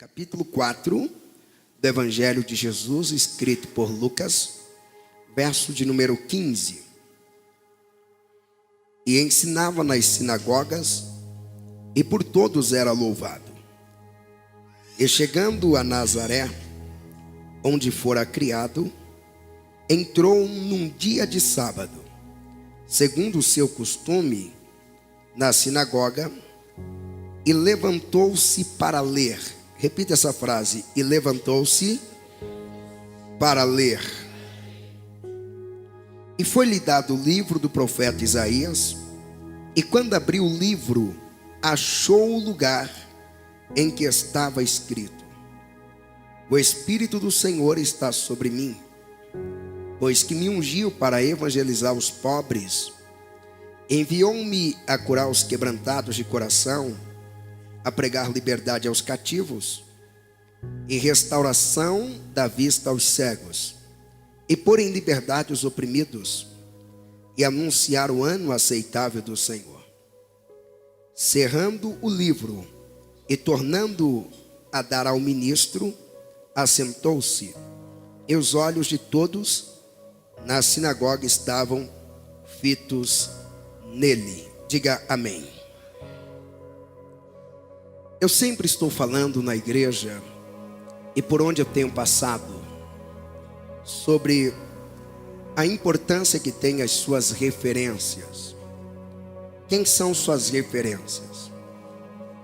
capítulo 4 do Evangelho de Jesus, escrito por Lucas, verso de número 15. E ensinava nas sinagogas, e por todos era louvado. E chegando a Nazaré, onde fora criado, entrou num dia de sábado, segundo o seu costume, na sinagoga, e levantou-se para ler. Repita essa frase: e levantou-se para ler. E foi-lhe dado o livro do profeta Isaías, e quando abriu o livro, achou o lugar em que estava escrito: o Espírito do Senhor está sobre mim, pois que me ungiu para evangelizar os pobres, enviou-me a curar os quebrantados de coração, a pregar liberdade aos cativos e restauração da vista aos cegos, e pôr em liberdade os oprimidos, e anunciar o ano aceitável do Senhor. Cerrando o livro e tornando a dar ao ministro, assentou-se, e os olhos de todos na sinagoga estavam fitos nele. Diga amém. Eu sempre estou falando na igreja, e por onde eu tenho passado, sobre a importância que tem as suas referências. Quem são suas referências?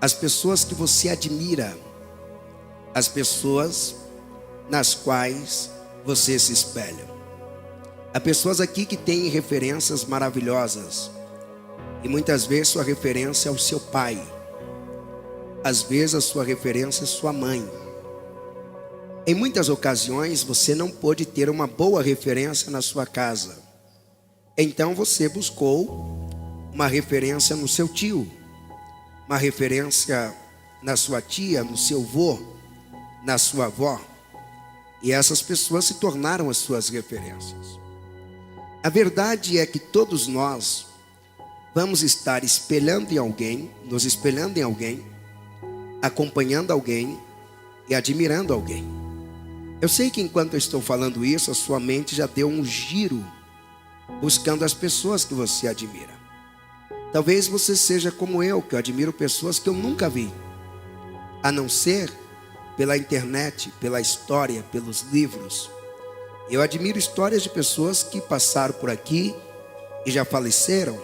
As pessoas que você admira, as pessoas nas quais você se espelha. Há pessoas aqui que têm referências maravilhosas, e muitas vezes sua referência é o seu pai. Às vezes a sua referência é sua mãe. Em muitas ocasiões você não pôde ter uma boa referência na sua casa. Então você buscou uma referência no seu tio, uma referência na sua tia, no seu avô, na sua avó. E essas pessoas se tornaram as suas referências. A verdade é que todos nós vamos estar espelhando em alguém, nos espelhando em alguém, acompanhando alguém e admirando alguém. Eu sei que enquanto eu estou falando isso, a sua mente já deu um giro buscando as pessoas que você admira. Talvez você seja como eu, que eu admiro pessoas que eu nunca vi, a não ser pela internet, pela história, pelos livros. Eu admiro histórias de pessoas que passaram por aqui e já faleceram.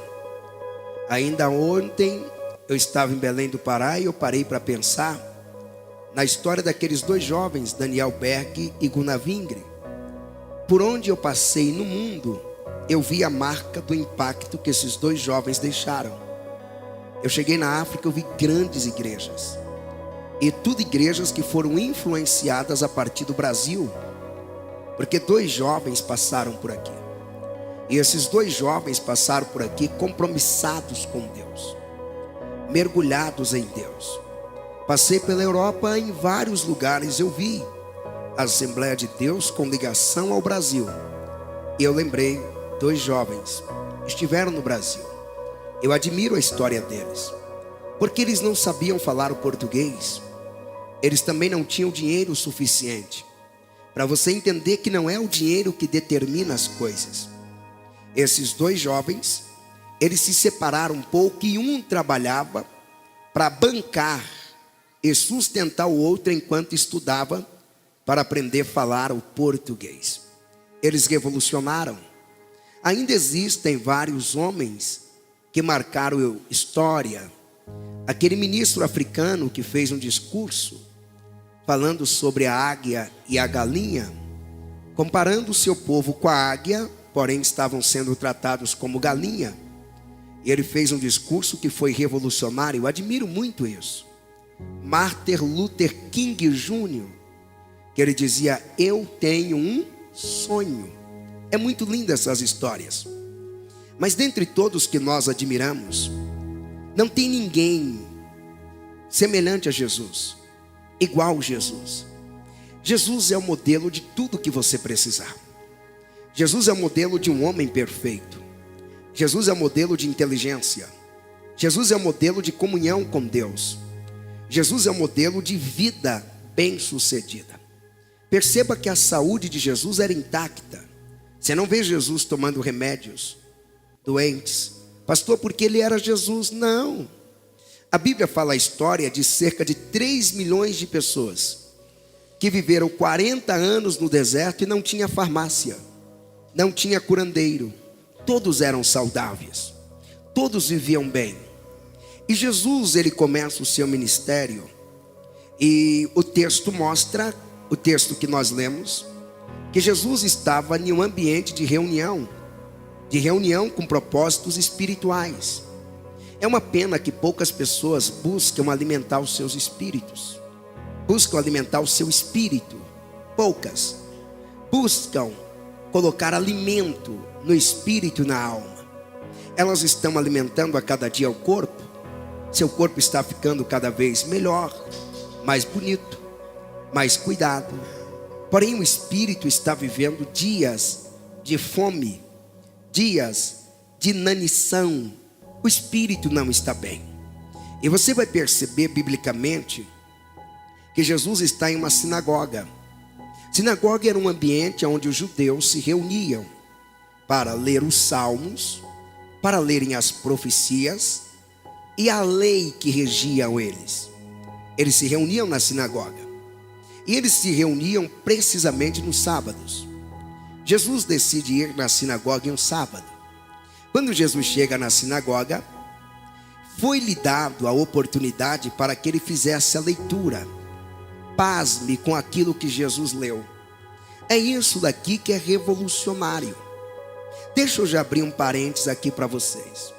Ainda ontem eu estava em Belém do Pará e eu parei para pensar na história daqueles dois jovens, Daniel Berg e Gunnar Wingre. Por onde eu passei no mundo, eu vi a marca do impacto que esses dois jovens deixaram. Eu cheguei na África, eu vi grandes igrejas, e tudo igrejas que foram influenciadas a partir do Brasil, porque dois jovens passaram por aqui, e esses dois jovens passaram por aqui compromissados com Deus, mergulhados em Deus. Passei pela Europa, em vários lugares eu vi a Assembleia de Deus com ligação ao Brasil, e eu lembrei, dois jovens estiveram no Brasil. Eu admiro a história deles, porque eles não sabiam falar o português, eles também não tinham dinheiro suficiente. Para você entender que não é o dinheiro que determina as coisas. Esses dois jovens, eles se separaram um pouco, e um trabalhava para bancar e sustentar o outro enquanto estudava para aprender a falar o português. Eles revolucionaram. Ainda existem vários homens que marcaram história. Aquele ministro africano que fez um discurso falando sobre a águia e a galinha, comparando o seu povo com a águia, porém estavam sendo tratados como galinha. E ele fez um discurso que foi revolucionário. Eu admiro muito isso. Martin Luther King Jr., que ele dizia: eu tenho um sonho. É muito linda essas histórias. Mas dentre todos que nós admiramos, não tem ninguém semelhante a Jesus, igual a Jesus. Jesus é o modelo de tudo que você precisar. Jesus é o modelo de um homem perfeito. Jesus é o modelo de inteligência. Jesus é o modelo de comunhão com Deus. Jesus é o modelo de vida bem-sucedida. Perceba que a saúde de Jesus era intacta. Você não vê Jesus tomando remédios doentes. Pastor, porque ele era Jesus? Não. A Bíblia fala a história de cerca de 3 milhões de pessoas que viveram 40 anos no deserto e não tinha farmácia, não tinha curandeiro. Todos eram saudáveis, todos viviam bem. E Jesus, ele começa o seu ministério, e o texto mostra, o texto que nós lemos, que Jesus estava em um ambiente de reunião com propósitos espirituais. É uma pena que poucas pessoas buscam alimentar os seus espíritos, buscam alimentar o seu espírito. Poucas buscam colocar alimento no espírito e na alma. Elas estão alimentando a cada dia o corpo. Seu corpo está ficando cada vez melhor, mais bonito, mais cuidado. Porém o espírito está vivendo dias de fome, dias de inanição. O espírito não está bem. E você vai perceber biblicamente que Jesus está em uma sinagoga. Sinagoga era um ambiente onde os judeus se reuniam para ler os salmos, para lerem as profecias e a lei que regiam eles. Eles se reuniam na sinagoga. E eles se reuniam precisamente nos sábados. Jesus decide ir na sinagoga em um sábado. Quando Jesus chega na sinagoga, foi-lhe dado a oportunidade para que ele fizesse a leitura. Pasme com aquilo que Jesus leu. É isso daqui que é revolucionário. Deixa eu já abrir um parênteses aqui para vocês.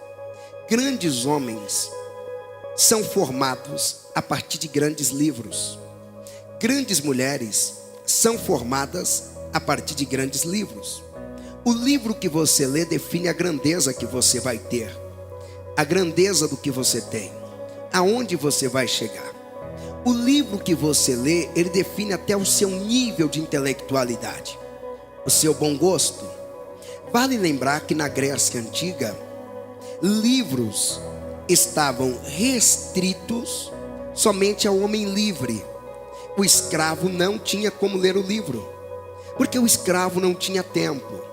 Grandes homens são formados a partir de grandes livros. Grandes mulheres são formadas a partir de grandes livros. O livro que você lê define a grandeza que você vai ter, a grandeza do que você tem, aonde você vai chegar. O livro que você lê, ele define até o seu nível de intelectualidade, o seu bom gosto. Vale lembrar que na Grécia Antiga, livros estavam restritos somente ao homem livre. O escravo não tinha como ler o livro, porque o escravo não tinha tempo.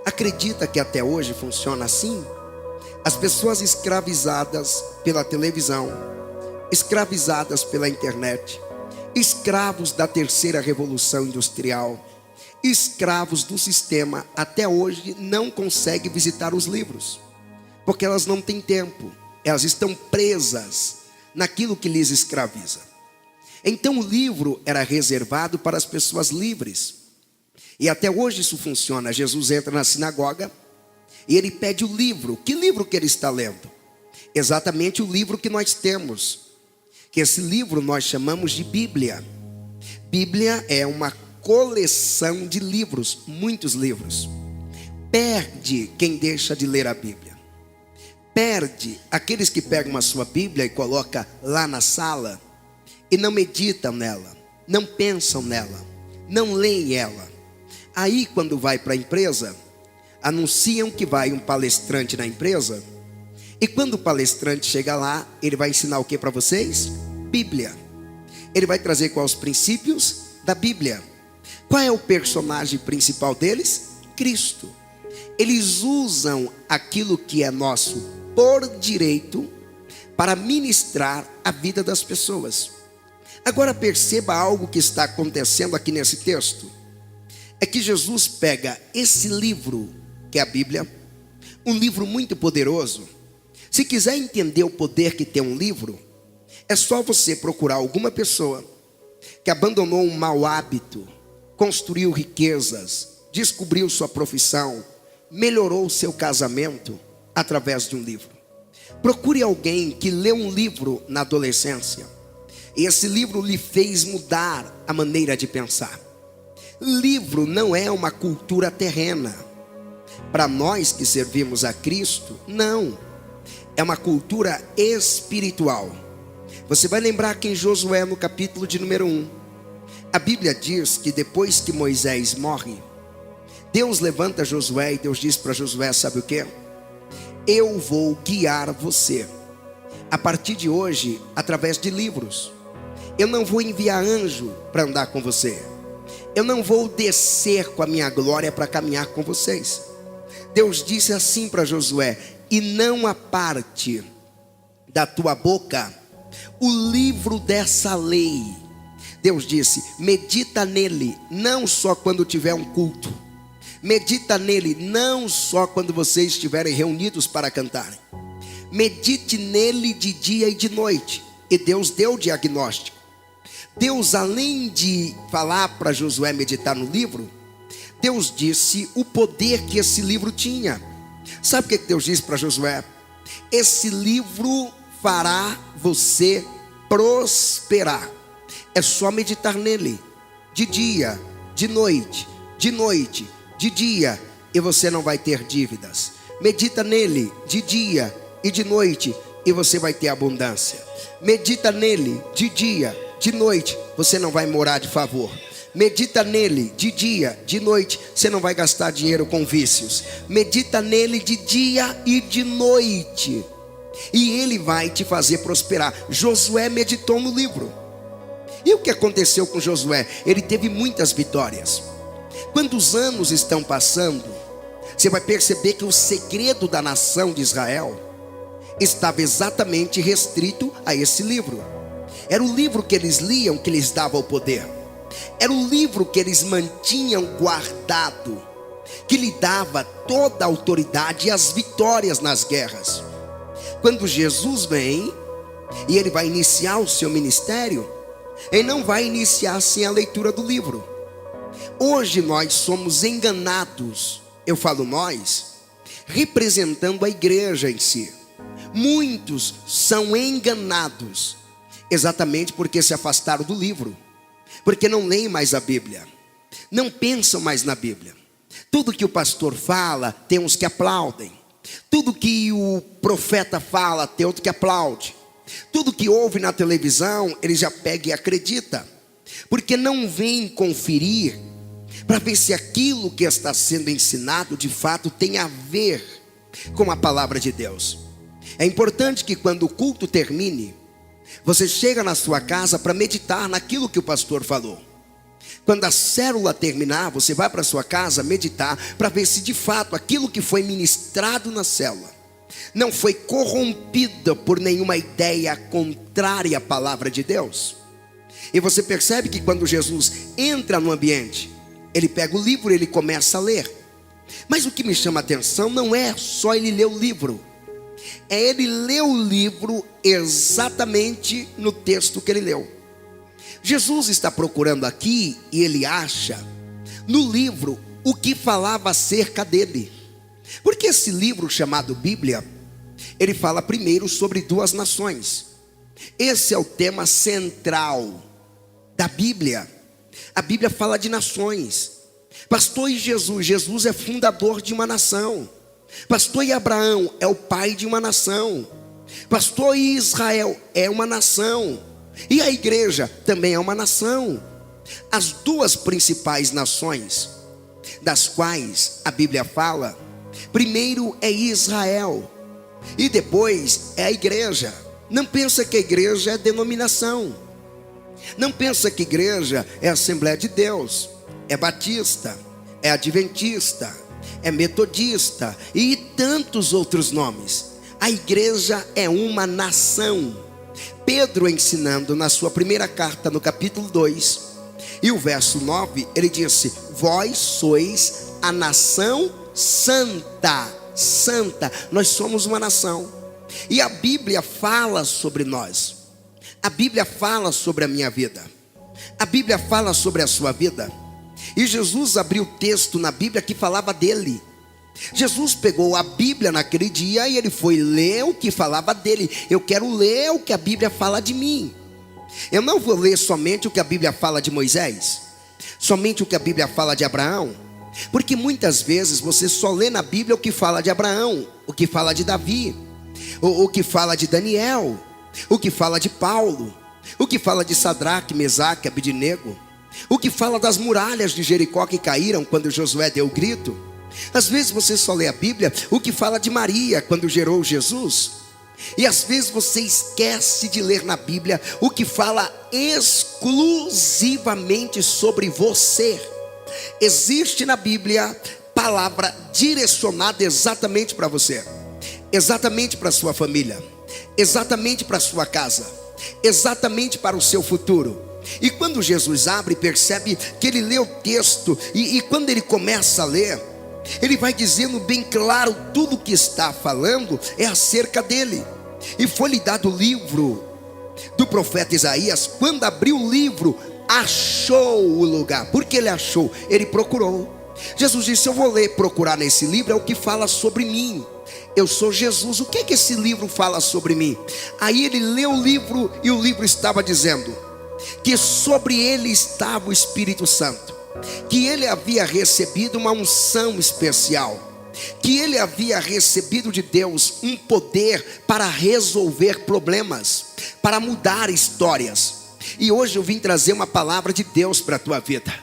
Acredita que até hoje funciona assim? As pessoas escravizadas pela televisão, escravizadas pela internet, escravos da terceira revolução industrial, escravos do sistema, até hoje não conseguem visitar os livros, porque elas não têm tempo, elas estão presas naquilo que lhes escraviza. Então o livro era reservado para as pessoas livres, e até hoje isso funciona. Jesus entra na sinagoga e ele pede o livro. Que livro que ele está lendo? Exatamente o livro que nós temos, que esse livro nós chamamos de Bíblia. Bíblia é uma coleção de livros, muitos livros. Perde quem deixa de ler a Bíblia. Perde aqueles que pegam a sua Bíblia e colocam lá na sala e não meditam nela, não pensam nela, não leem ela. Aí quando vai para a empresa, anunciam que vai um palestrante na empresa, e quando o palestrante chega lá, ele vai ensinar o que para vocês? Bíblia. Ele vai trazer quais os princípios da Bíblia. Qual é o personagem principal deles? Cristo. Eles usam aquilo que é nosso por direito para ministrar a vida das pessoas. Agora perceba algo que está acontecendo aqui nesse texto. É que Jesus pega esse livro, que é a Bíblia, um livro muito poderoso. Se quiser entender o poder que tem um livro, é só você procurar alguma pessoa que abandonou um mau hábito, construiu riquezas, descobriu sua profissão, melhorou o seu casamento através de um livro. Procure alguém que leu um livro na adolescência e esse livro lhe fez mudar a maneira de pensar. Livro não é uma cultura terrena. Para nós que servimos a Cristo, não. É uma cultura espiritual. Você vai lembrar que em Josué, no capítulo de número 1, a Bíblia diz que depois que Moisés morre, Deus levanta Josué e Deus diz para Josué, sabe o que? Eu vou guiar você, a partir de hoje, através de livros. eu não vou enviar anjo para andar com você. Eu não vou descer com a minha glória para caminhar com vocês. Deus disse assim para Josué: e não aparte da tua boca o livro dessa lei. Deus disse: medita nele, não só quando tiver um culto. Medita nele, não só quando vocês estiverem reunidos para cantarem. Medite nele de dia e de noite. E Deus deu o diagnóstico. Deus, além de falar para Josué meditar no livro, Deus disse o poder que esse livro tinha. Sabe o que Deus disse para Josué? Esse livro fará você prosperar. É só meditar nele, de dia, de noite, de dia, e você não vai ter dívidas. Medita nele de dia e de noite, e você vai ter abundância. Medita nele de dia, de noite, você não vai morar de favor. Medita nele de dia, de noite, você não vai gastar dinheiro com vícios. Medita nele de dia e de noite, e ele vai te fazer prosperar. Josué meditou no livro. E o que aconteceu com Josué? Ele teve muitas vitórias. Quando os anos estão passando, você vai perceber que o segredo da nação de Israel estava exatamente restrito a esse livro. Era o livro que eles liam que lhes dava o poder. Era o livro que eles mantinham guardado, que lhe dava toda a autoridade e as vitórias nas guerras. Quando Jesus vem e ele vai iniciar o seu ministério, ele não vai iniciar sem a leitura do livro. Hoje nós somos enganados, eu falo nós, representando a igreja em si. Muitos são enganados exatamente porque se afastaram do livro, porque não leem mais a Bíblia, não pensam mais na Bíblia. Tudo que o pastor fala, tem uns que aplaudem. Tudo que o profeta fala, tem outro que aplaude. Tudo que ouve na televisão, ele já pega e acredita, porque não vem conferir para ver se aquilo que está sendo ensinado de fato tem a ver com a palavra de Deus. É importante que quando o culto termine, você chega na sua casa para meditar naquilo que o pastor falou. Quando a célula terminar, você vai para sua casa meditar para ver se de fato aquilo que foi ministrado na célula não foi corrompida por nenhuma ideia contrária à palavra de Deus. E você percebe que quando Jesus entra no ambiente, ele pega o livro e ele começa a ler. Mas o que me chama a atenção não é só ele ler o livro, é ele ler o livro exatamente no texto que ele leu. Jesus está procurando aqui e ele acha no livro o que falava acerca dele. Porque esse livro chamado Bíblia, ele fala primeiro sobre duas nações. Esse é o tema central da Bíblia. A Bíblia fala de nações. Pastor e Jesus é fundador de uma nação. Pastor e Abraão é o pai de uma nação. Pastor e Israel é uma nação. E a igreja também é uma nação. As duas principais nações das quais a Bíblia fala, primeiro é Israel e depois é a igreja. Não pensa que a igreja é denominação. Não pensa que a igreja é a Assembleia de Deus, é batista, é adventista, é metodista e tantos outros nomes. A igreja é uma nação. Pedro, ensinando na sua primeira carta, no capítulo 2 e o verso 9, ele disse: vós sois a nação santa. Santa, nós somos uma nação. E a Bíblia fala sobre nós. A Bíblia fala sobre a minha vida. A Bíblia fala sobre a sua vida. E Jesus abriu texto na Bíblia que falava dele. Jesus pegou a Bíblia naquele dia e ele foi ler o que falava dele. Eu quero ler o que a Bíblia fala de mim. Eu não vou ler somente o que a Bíblia fala de Moisés, somente o que a Bíblia fala de Abraão, porque muitas vezes você só lê na Bíblia o que fala de Abraão, o que fala de Davi, o que fala de Daniel, o que fala de Paulo, o que fala de Sadraque, Mesaque, Abednego, o que fala das muralhas de Jericó que caíram quando Josué deu o grito. Às vezes você só lê a Bíblia o que fala de Maria quando gerou Jesus. E às vezes você esquece de ler na Bíblia o que fala exclusivamente sobre você. Existe na Bíblia palavra direcionada exatamente para você, exatamente para a sua família, exatamente para a sua casa, exatamente para o seu futuro. E quando Jesus abre, percebe que ele lê o texto, e quando ele começa a ler, ele vai dizendo bem claro, tudo que está falando é acerca dele. E foi-lhe dado o livro do profeta Isaías. Quando abriu o livro, achou o lugar. Por que ele achou? Ele procurou. Jesus disse: eu vou ler, procurar nesse livro, é o que fala sobre mim. Eu sou Jesus, o que é que esse livro fala sobre mim? Aí ele leu o livro, e o livro estava dizendo que sobre ele estava o Espírito Santo, que ele havia recebido uma unção especial, que ele havia recebido de Deus um poder para resolver problemas, para mudar histórias. E hoje eu vim trazer uma palavra de Deus para a tua vida.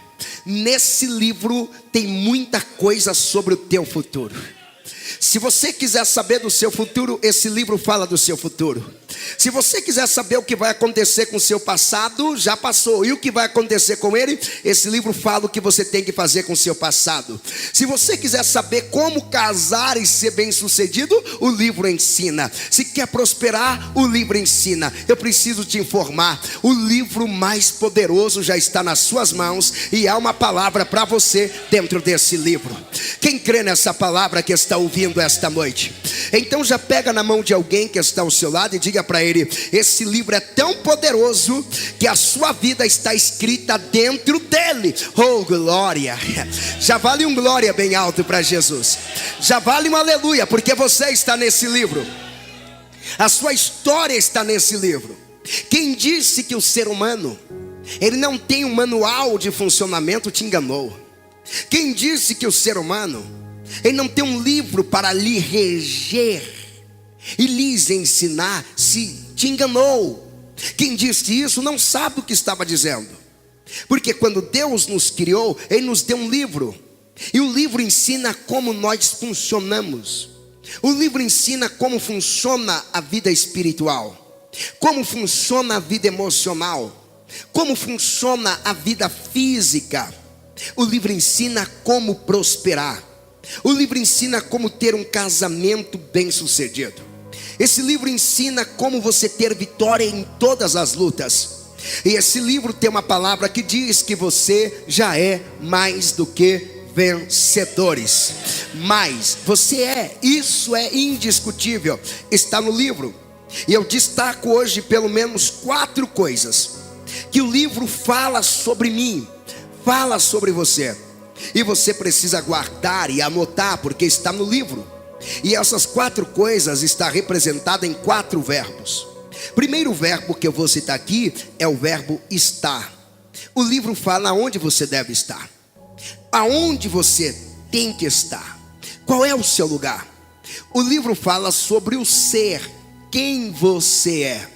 Nesse livro tem muita coisa sobre o teu futuro. Se você quiser saber do seu futuro, esse livro fala do seu futuro. Se você quiser saber o que vai acontecer com o seu passado, já passou. E o que vai acontecer com ele, esse livro fala o que você tem que fazer com o seu passado. Se você quiser saber como casar e ser bem sucedido, o livro ensina. Se quer prosperar, o livro ensina. Eu preciso te informar, o livro mais poderoso já está nas suas mãos, e há uma palavra para você dentro desse livro. Quem crê nessa palavra que está ouvindo esta noite? Então já pega na mão de alguém que está ao seu lado e diga para ele: esse livro é tão poderoso que a sua vida está escrita dentro dele. Oh, glória! Já vale um glória bem alto para Jesus. Já vale um aleluia, porque você está nesse livro. A sua história está nesse livro. Quem disse que o ser humano ele não tem um manual de funcionamento te enganou. Quem disse que o ser humano ele não tem um livro para lhe reger e lhes ensinar, se te enganou. Quem disse isso não sabe o que estava dizendo. Porque quando Deus nos criou, ele nos deu um livro, e o livro ensina como nós funcionamos. O livro ensina como funciona a vida espiritual, como funciona a vida emocional, como funciona a vida física. O livro ensina como prosperar. O livro ensina como ter um casamento bem sucedido. Esse livro ensina como você ter vitória em todas as lutas. E esse livro tem uma palavra que diz que você já é mais do que vencedores. Mas você é, isso é indiscutível, está no livro. E eu destaco hoje pelo menos 4 coisas que o livro fala sobre mim, fala sobre você. E você precisa guardar e anotar, porque está no livro. E essas 4 coisas estão representadas em 4 verbos. Primeiro verbo que eu vou citar aqui é o verbo estar. O livro fala aonde você deve estar, aonde você tem que estar, qual é o seu lugar. O livro fala sobre o ser, quem você é,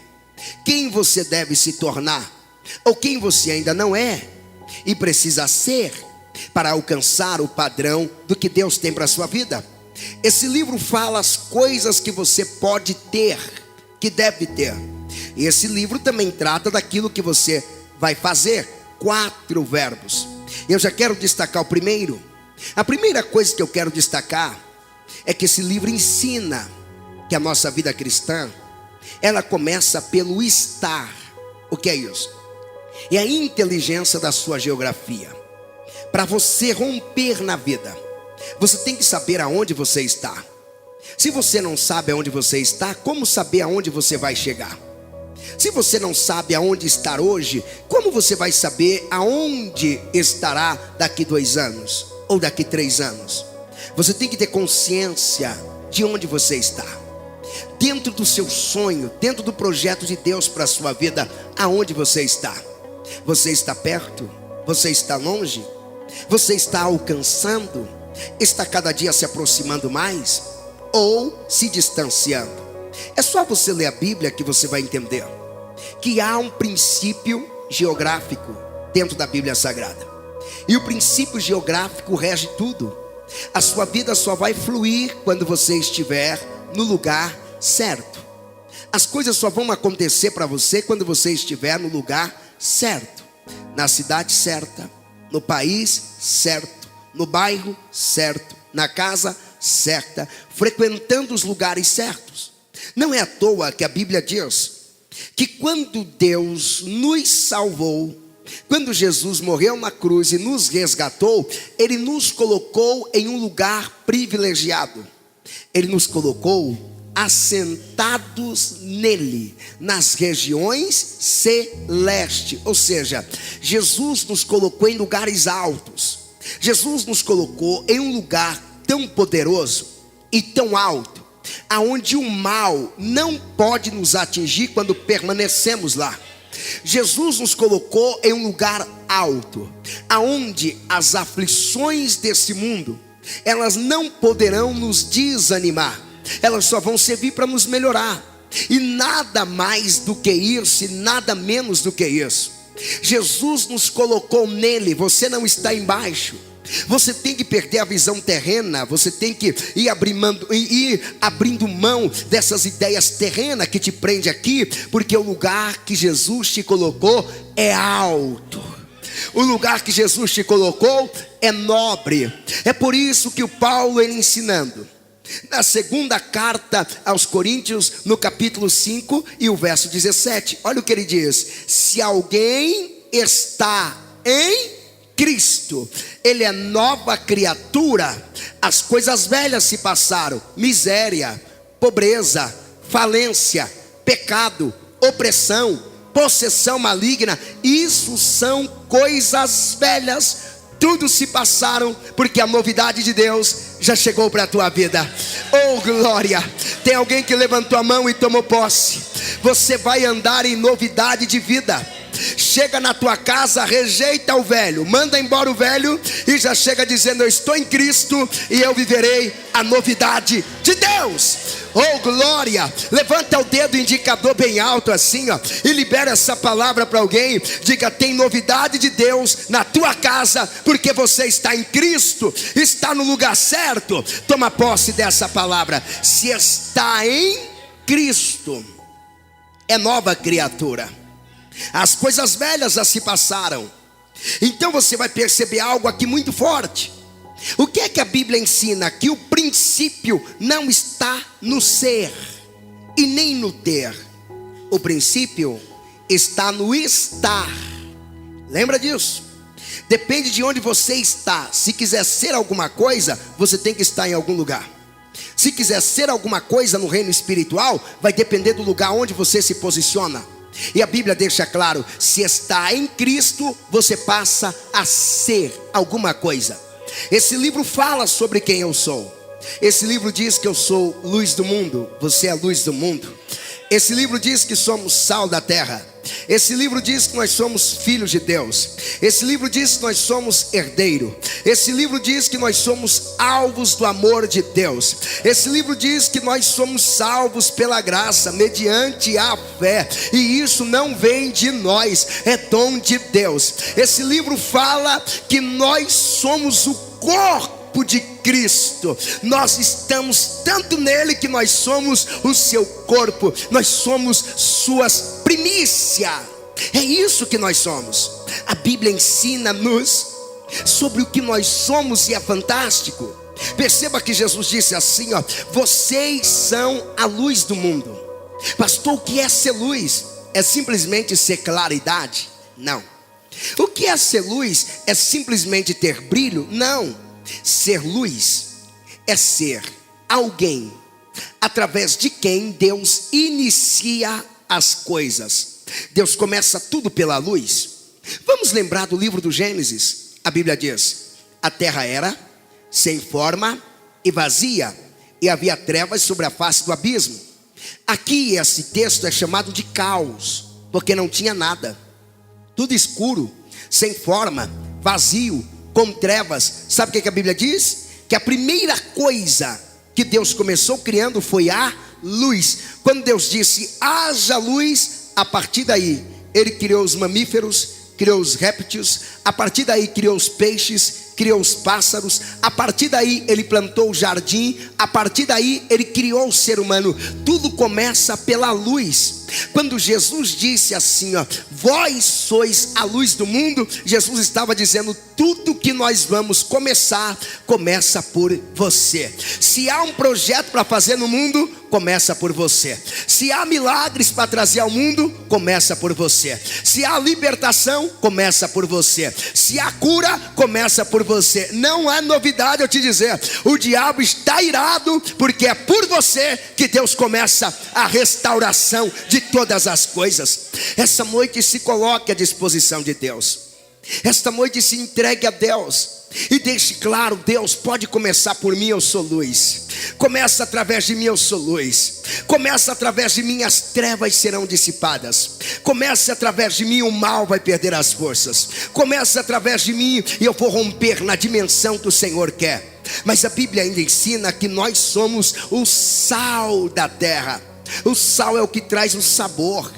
quem você deve se tornar, ou quem você ainda não é e precisa ser para alcançar o padrão do que Deus tem para a sua vida. Esse livro fala as coisas que você pode ter, que deve ter. E esse livro também trata daquilo que você vai fazer. 4 verbos. Eu já quero destacar o primeiro. A primeira coisa que eu quero destacar é que esse livro ensina que a nossa vida cristã, ela começa pelo estar. O que é isso? É a inteligência da sua geografia. Para você romper na vida, você tem que saber aonde você está. Se você não sabe aonde você está, como saber aonde você vai chegar? Se você não sabe aonde estar hoje, como você vai saber aonde estará daqui 2 anos ou daqui 3 anos? Você tem que ter consciência de onde você está, dentro do seu sonho, dentro do projeto de Deus para a sua vida. Aonde você está? Você está perto? Você está longe? Você está alcançando? Está cada dia se aproximando mais? Ou se distanciando? É só você ler a Bíblia que você vai entender que há um princípio geográfico dentro da Bíblia Sagrada. E o princípio geográfico rege tudo. A sua vida só vai fluir quando você estiver no lugar certo. As coisas só vão acontecer para você quando você estiver no lugar certo, na cidade certa, no país certo, no bairro certo, na casa certa, frequentando os lugares certos. Não é à toa que a Bíblia diz que quando Deus nos salvou, quando Jesus morreu na cruz e nos resgatou, Ele nos colocou em um lugar privilegiado. Ele nos colocou assentados nele, nas regiões celestes. Ou seja, Jesus nos colocou em lugares altos. Jesus nos colocou em um lugar tão poderoso e tão alto, aonde o mal não pode nos atingir quando permanecemos lá. Jesus nos colocou em um lugar alto, aonde as aflições desse mundo, elas não poderão nos desanimar, elas só vão servir para nos melhorar, e nada mais do que isso, e nada menos do que isso. Jesus nos colocou nele. Você não está embaixo. Você tem que perder a visão terrena. Você tem que ir abrindo mão dessas ideias terrenas que te prende aqui, porque o lugar que Jesus te colocou é alto. O lugar que Jesus te colocou é nobre. É por isso que o Paulo, ele ensinando na segunda carta aos Coríntios, no capítulo 5 e o verso 17, olha o que ele diz: se alguém está em Cristo, ele é nova criatura, as coisas velhas se passaram. Miséria, pobreza, falência, pecado, opressão, possessão maligna, isso são coisas velhas, tudo se passaram, porque a novidade de Deus já chegou para a tua vida. Oh glória! Tem alguém que levantou a mão e tomou posse. Você vai andar em novidade de vida. Chega na tua casa, rejeita o velho, manda embora o velho e já chega dizendo: eu estou em Cristo e eu viverei a novidade de Deus. Oh glória! Levanta o dedo indicador bem alto assim, ó, e libera essa palavra para alguém. Diga: tem novidade de Deus na tua casa, porque você está em Cristo, está no lugar certo. Toma posse dessa palavra. Se está em Cristo, é nova criatura. As coisas velhas já se passaram. Então você vai perceber algo aqui muito forte. O que é que a Bíblia ensina? Que o princípio não está no ser e nem no ter. O princípio está no estar. Lembra disso? Depende de onde você está. Se quiser ser alguma coisa, você tem que estar em algum lugar. Se quiser ser alguma coisa no reino espiritual, vai depender do lugar onde você se posiciona. E a Bíblia deixa claro: se está em Cristo, você passa a ser alguma coisa. Esse livro fala sobre quem eu sou. Esse livro diz que eu sou luz do mundo. Você é a luz do mundo. Esse livro diz que somos sal da terra. Esse livro diz que nós somos filhos de Deus. Esse livro diz que nós somos herdeiro. Esse livro diz que nós somos alvos do amor de Deus. Esse livro diz que nós somos salvos pela graça, mediante a fé. E isso não vem de nós, é dom de Deus. Esse livro fala que nós somos o corpo de Cristo. Nós estamos tanto nele que nós somos o seu corpo. Nós somos suas primícias. É isso que nós somos. A Bíblia ensina-nos sobre o que nós somos e é fantástico. Perceba que Jesus disse assim, ó: vocês são a luz do mundo. Pastor, o que é ser luz? É simplesmente ser claridade? Não. O que é ser luz? É simplesmente ter brilho? Não. Ser luz é ser alguém através de quem Deus inicia as coisas. Deus começa tudo pela luz. Vamos lembrar do livro do Gênesis. A Bíblia diz: a terra era sem forma e vazia, e havia trevas sobre a face do abismo. Aqui esse texto é chamado de caos, porque não tinha nada, tudo escuro, sem forma, vazio, com trevas. Sabe o que a Bíblia diz? Que a primeira coisa que Deus começou criando foi a luz. Quando Deus disse haja luz, a partir daí Ele criou os mamíferos, criou os répteis, a partir daí criou os peixes, criou os pássaros, a partir daí ele plantou o jardim, a partir daí ele criou o ser humano. Tudo começa pela luz. Quando Jesus disse assim, vós sois a luz do mundo, Jesus estava dizendo, tudo que nós vamos começar, começa por você. Se há um projeto para fazer no mundo, começa por você. Se há milagres para trazer ao mundo, começa por você. Se há libertação, começa por você. Se há cura, começa por você. Não há novidade eu te dizer, o diabo está irado, porque é por você que Deus começa a restauração de todas as coisas. Essa noite se coloque à disposição de Deus. Esta noite se entregue a Deus e deixe claro, Deus pode começar por mim, eu sou luz. Começa através de mim, eu sou luz. Começa através de mim, as trevas serão dissipadas. Começa através de mim, o mal vai perder as forças. Começa através de mim e eu vou romper na dimensão que o Senhor quer. Mas a Bíblia ainda ensina que nós somos o sal da terra. O sal é o que traz o sabor.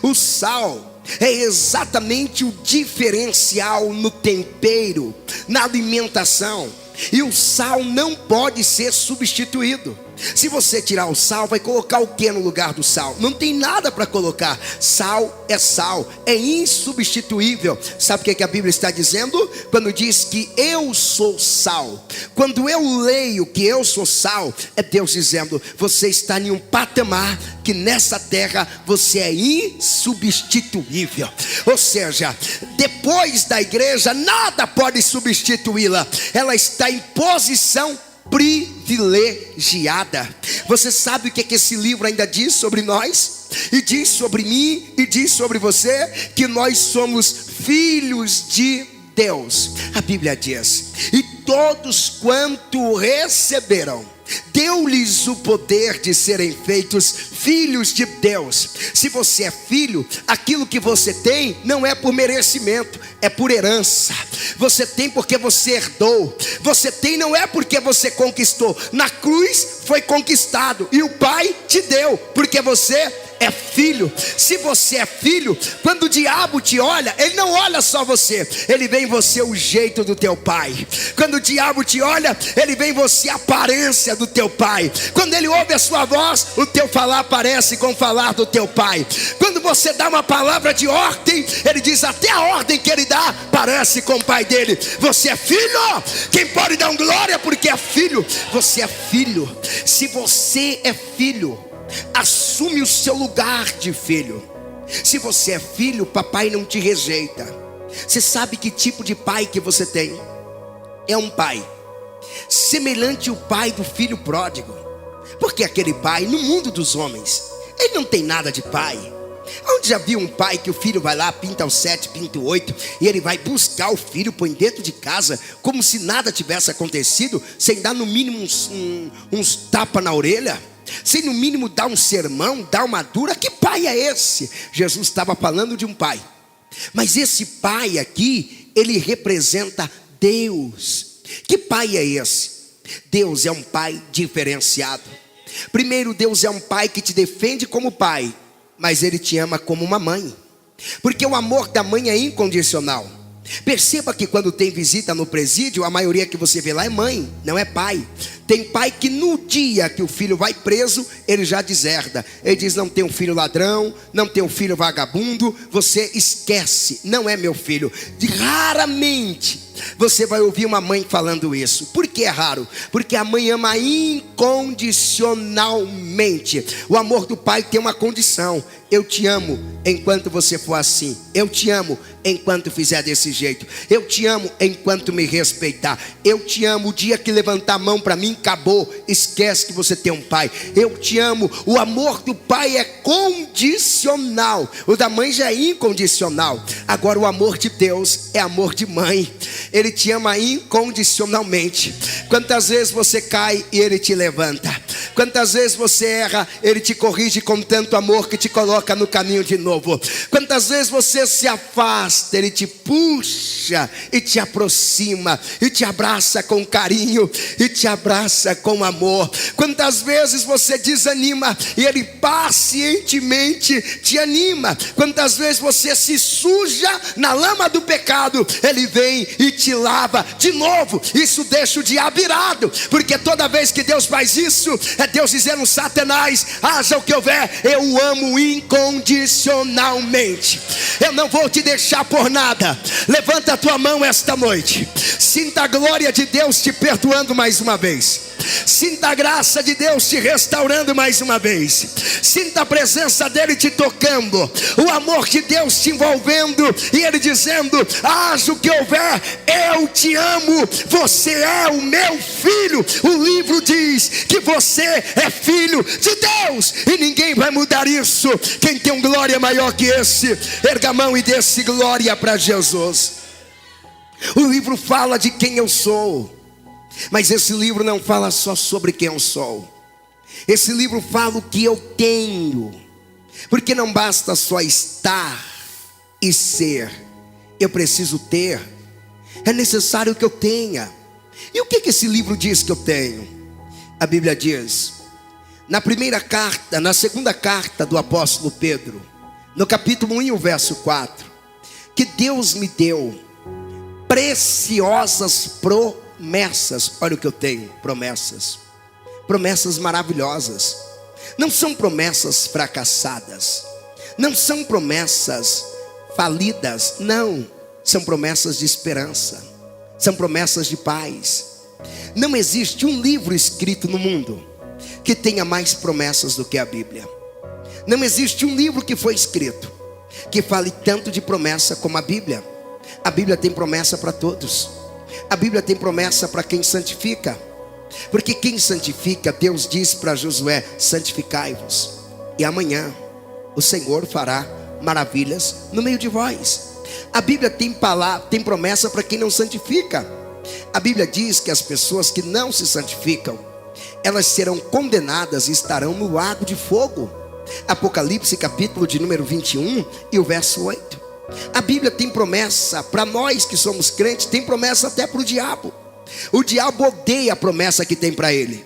O sal é exatamente o diferencial no tempero, na alimentação. E o sal não pode ser substituído. Se você tirar o sal, vai colocar o que no lugar do sal? Não tem nada para colocar. Sal, é insubstituível. Sabe o que a Bíblia está dizendo? Quando diz que eu sou sal. Quando eu leio que eu sou sal, é Deus dizendo, você está em um patamar que nessa terra você é insubstituível. Ou seja, depois da igreja nada pode substituí-la. Ela está em posição privilegiada. Você sabe o que esse livro ainda diz sobre nós? E diz sobre mim, e diz sobre você, que nós somos filhos de Deus. A Bíblia diz, e todos quanto receberam, deu-lhes o poder de serem feitos filhos de Deus. Se você é filho, aquilo que você tem não é por merecimento, é por herança. Você tem porque você herdou. Você tem não é porque você conquistou. Na cruz foi conquistado e o Pai te deu, porque você é filho. Se você é filho, quando o diabo te olha, ele não olha só você, ele vê em você o jeito do teu pai. Quando o diabo te olha, ele vê em você a aparência do teu pai. Quando ele ouve a sua voz, o teu falar parece com o falar do teu pai. Quando você dá uma palavra de ordem, ele diz até a ordem que ele dá parece com o pai dele. Você é filho. Quem pode dar glória porque é filho? Você é filho. Se você é filho, assume o seu lugar de filho. Se você é filho, papai não te rejeita. Você sabe que tipo de pai que você tem? É um pai semelhante ao pai do filho pródigo. Porque aquele pai, no mundo dos homens, ele não tem nada de pai. Onde já viu um pai que o filho vai lá, pinta o 7, pinta o 8, e ele vai buscar o filho, põe dentro de casa, como se nada tivesse acontecido, sem dar no mínimo uns tapas na orelha? Sem no mínimo dar um sermão, dar uma dura? Que pai é esse? Jesus estava falando de um pai. Mas esse pai aqui, ele representa Deus. Que pai é esse? Deus é um pai diferenciado. Primeiro, Deus é um pai que te defende como pai, mas ele te ama como uma mãe. Porque o amor da mãe é incondicional. Perceba que quando tem visita no presídio, a maioria que você vê lá é mãe, não é pai. Tem pai que no dia que o filho vai preso, ele já deserda. Ele diz, não tem um filho ladrão, não tem um filho vagabundo, você esquece, não é meu filho. Raramente você vai ouvir uma mãe falando isso. Por que é raro? Porque a mãe ama incondicionalmente. O amor do pai tem uma condição: eu te amo enquanto você for assim. Eu te amo enquanto fizer desse jeito. Eu te amo enquanto me respeitar. Eu te amo. O dia que levantar a mão para mim, acabou. Esquece que você tem um pai. Eu te amo. O amor do pai é condicional. O da mãe já é incondicional. Agora o amor de Deus é amor de mãe. Ele te ama incondicionalmente. Quantas vezes você cai e ele te levanta? Quantas vezes você erra, Ele te corrige com tanto amor que te coloca no caminho de novo. Quantas vezes você se afasta, Ele te puxa e te aproxima, e te abraça com carinho, e te abraça com amor. Quantas vezes você desanima e Ele pacientemente te anima. Quantas vezes você se suja na lama do pecado, Ele vem e te lava de novo. Isso deixa o diabo irado, porque toda vez que Deus faz isso, é Deus dizendo: Satanás, haja o que houver, eu o amo incondicionalmente, eu não vou te deixar por nada. Levanta a tua mão esta noite, sinta a glória de Deus te perdoando mais uma vez, sinta a graça de Deus te restaurando mais uma vez, sinta a presença dele te tocando, o amor de Deus te envolvendo, e ele dizendo: haja o que houver, eu te amo, você é o meu filho. O livro diz que você é filho de Deus, e ninguém vai mudar isso. Quem tem um glória maior que esse, erga a mão e dê-se glória para Jesus. O livro fala de quem eu sou, mas esse livro não fala só sobre quem eu sou. Esse livro fala o que eu tenho, porque não basta só estar e ser, eu preciso ter. É necessário que eu tenha. E o que esse livro diz que eu tenho? A Bíblia diz, na segunda carta do apóstolo Pedro, no capítulo 1 e o verso 4, que Deus me deu preciosas promessas. Olha o que eu tenho: promessas maravilhosas. Não são promessas fracassadas, não são promessas falidas, não, são promessas de esperança, são promessas de paz. Não existe um livro escrito no mundo que tenha mais promessas do que a Bíblia. Não existe um livro que foi escrito que fale tanto de promessa como a Bíblia. A Bíblia tem promessa para todos. A Bíblia tem promessa para quem santifica, porque quem santifica, Deus diz para Josué: santificai-vos, e amanhã o Senhor fará maravilhas no meio de vós. A Bíblia tem promessa para quem não santifica. A Bíblia diz que as pessoas que não se santificam, elas serão condenadas e estarão no lago de fogo. Apocalipse capítulo de número 21 e o verso 8. A Bíblia tem promessa para nós que somos crentes, tem promessa até para o diabo. O diabo odeia a promessa que tem para ele.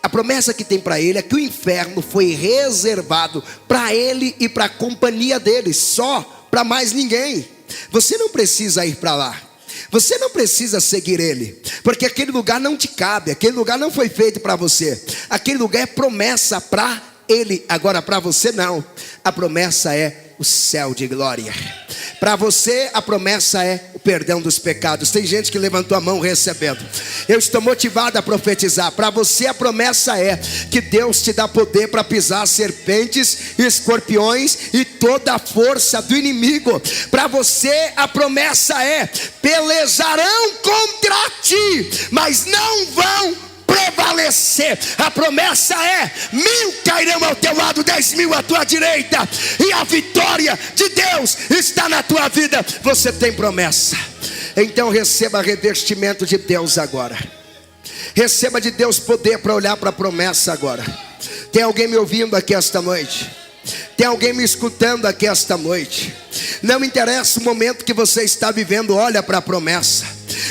A promessa que tem para ele é que o inferno foi reservado para ele e para a companhia dele, só para mais ninguém. Você não precisa ir para lá, você não precisa seguir ele, porque aquele lugar não te cabe, aquele lugar não foi feito para você. Aquele lugar é promessa para ele, agora para você não. A promessa é o céu de glória. Para você a promessa é o perdão dos pecados. Tem gente que levantou a mão recebendo. Eu estou motivado a profetizar. Para você a promessa é que Deus te dá poder para pisar serpentes, escorpiões e toda a força do inimigo. Para você a promessa é: pelejarão contra ti, mas não vão prevalecer. A promessa é: 1000 cairão ao teu lado, 10.000 à tua direita, e a vitória de Deus está na tua vida. Você tem promessa, então receba revestimento de Deus agora. Receba de Deus poder para olhar para a promessa agora. Tem alguém me ouvindo aqui esta noite? Tem alguém me escutando aqui esta noite? Não interessa o momento que você está vivendo, olha para a promessa.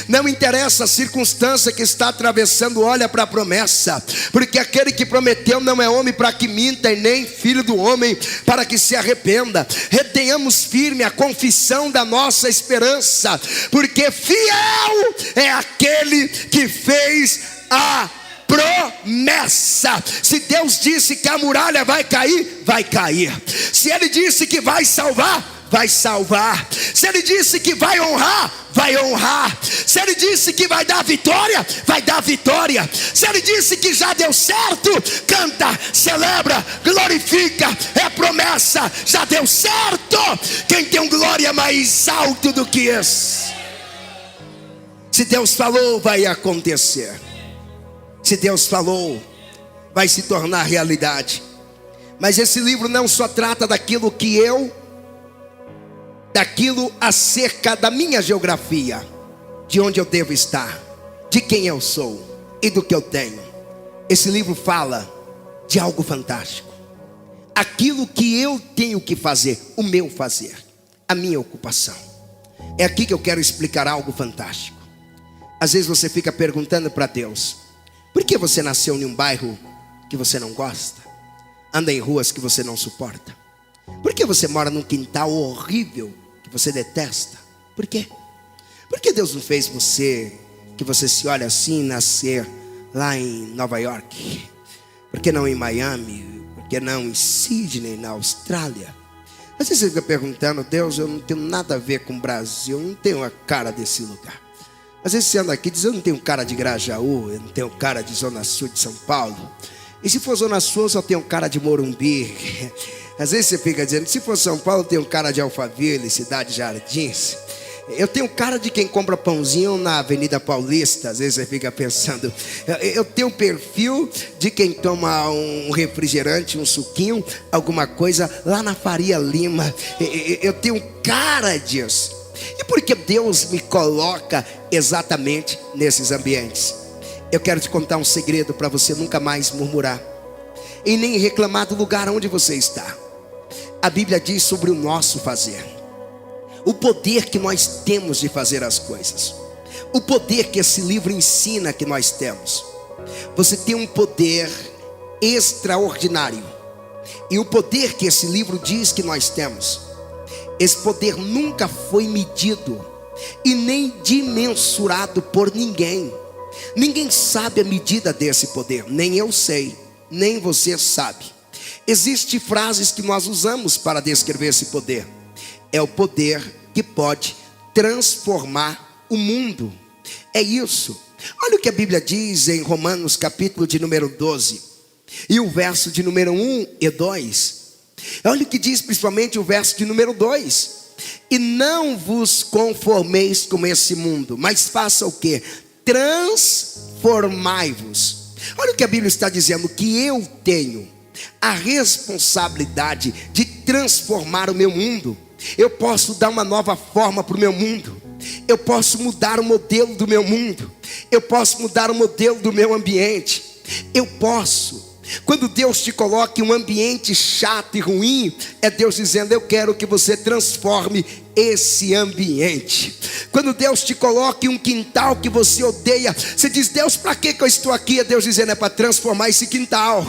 Não interessa a circunstância que está atravessando, olha para a promessa, porque aquele que prometeu não é homem para que minta, e nem filho do homem para que se arrependa. Retenhamos firme a confissão da nossa esperança, porque fiel é aquele que fez a promessa. Se Deus disse que a muralha vai cair, vai cair. Se Ele disse que vai salvar, vai salvar. Se Ele disse que vai honrar, vai honrar. Se Ele disse que vai dar vitória, vai dar vitória. Se Ele disse que já deu certo, canta, celebra, glorifica. É promessa, já deu certo. Quem tem um glória mais alto do que esse? Se Deus falou, vai acontecer. Se Deus falou, vai se tornar realidade. Mas esse livro não só trata daquilo acerca da minha geografia, de onde eu devo estar, de quem eu sou e do que eu tenho. Esse livro fala de algo fantástico. Aquilo que eu tenho que fazer, o meu fazer, a minha ocupação. É aqui que eu quero explicar algo fantástico. Às vezes você fica perguntando para Deus: por que você nasceu em um bairro que você não gosta? Anda em ruas que você não suporta? Por que você mora num quintal horrível que você detesta? Por quê? Por que Deus não fez você, que você se olha assim, nascer lá em Nova York? Por que não em Miami? Por que não em Sydney, na Austrália? Às vezes você fica perguntando: Deus, eu não tenho nada a ver com o Brasil, eu não tenho a cara desse lugar. Às vezes você anda aqui e diz: eu não tenho cara de Grajaú, eu não tenho cara de Zona Sul de São Paulo. E se for Zona Sul, eu só tenho cara de Morumbi. Às vezes você fica dizendo: se for São Paulo, eu tenho cara de Alphaville, Cidade Jardins. Eu tenho cara de quem compra pãozinho na Avenida Paulista. Às vezes você fica pensando: eu tenho perfil de quem toma um refrigerante, um suquinho, alguma coisa lá na Faria Lima. Eu tenho cara disso. E por que Deus me coloca exatamente nesses ambientes? Eu quero te contar um segredo para você nunca mais murmurar e nem reclamar do lugar onde você está. A Bíblia diz sobre o nosso fazer, o poder que nós temos de fazer as coisas, o poder que esse livro ensina que nós temos. Você tem um poder extraordinário, e o poder que esse livro diz que nós temos, esse poder nunca foi medido e nem dimensurado por ninguém. Ninguém sabe a medida desse poder, nem eu sei, nem você sabe. Existem frases que nós usamos para descrever esse poder. É o poder que pode transformar o mundo. É isso. Olha o que a Bíblia diz em Romanos capítulo de número 12 e o verso de número 1 e 2. Olha o que diz principalmente o verso de número 2: e não vos conformeis com esse mundo, mas faça o que? Transformai-vos. Olha o que a Bíblia está dizendo: que eu tenho a responsabilidade de transformar o meu mundo. Eu posso dar uma nova forma para o meu mundo. Eu posso mudar o modelo do meu mundo. Eu posso mudar o modelo do meu ambiente. Eu posso. Quando Deus te coloca em um ambiente chato e ruim, é Deus dizendo: eu quero que você transforme esse ambiente. Quando Deus te coloca em um quintal que você odeia, você diz: Deus, para que eu estou aqui? É Deus dizendo: é para transformar esse quintal.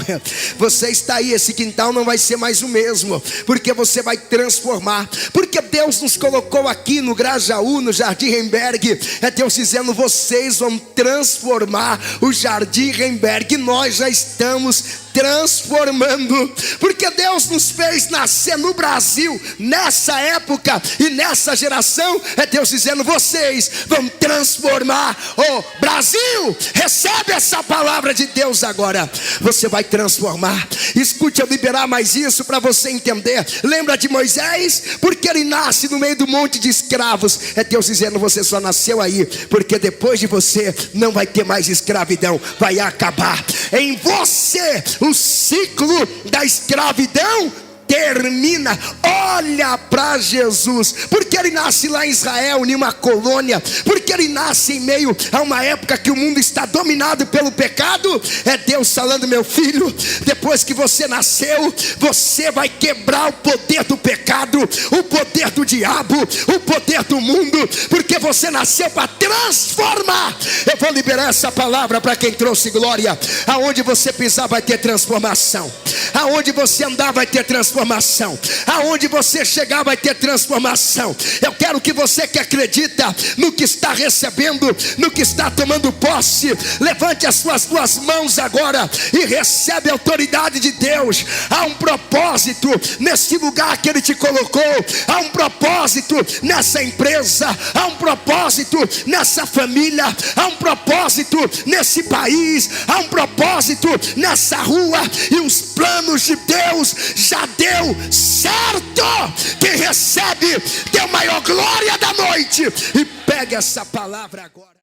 Você está aí, esse quintal não vai ser mais o mesmo, porque você vai transformar. Porque Deus nos colocou aqui no Grajaú, no Jardim Remberg. É Deus dizendo: vocês vão transformar o Jardim Remberg. Nós já estamos transformando, porque Deus nos fez nascer no Brasil, nessa época e nessa geração. É Deus dizendo: vocês vão transformar o Brasil. Recebe essa palavra de Deus agora. Você vai transformar. Escute eu liberar mais isso para você entender. Lembra de Moisés? Porque ele nasce no meio do monte de escravos. É Deus dizendo: você só nasceu aí porque depois de você não vai ter mais escravidão, vai acabar. Em você o ciclo da escravidão termina. Olha para Jesus, porque ele nasce lá em Israel, em uma colônia, porque ele nasce em meio a uma época que o mundo está dominado pelo pecado. É Deus falando: meu filho, depois que você nasceu, você vai quebrar o poder do pecado, o poder do diabo, o poder do mundo, porque você nasceu para transformar. Eu vou liberar essa palavra para quem trouxe glória. Aonde você pisar vai ter transformação, aonde você andar vai ter transformação, aonde você chegar vai ter transformação. Eu quero que você que acredita no que está recebendo, no que está tomando posse, levante as suas duas mãos agora e recebe a autoridade de Deus. Há um propósito nesse lugar que Ele te colocou, há um propósito nessa empresa, há um propósito nessa família, há um propósito nesse país, há um propósito nessa rua, e os planos de Deus já deu certo. Quem recebe, deu maior glória da noite, e pega essa palavra agora.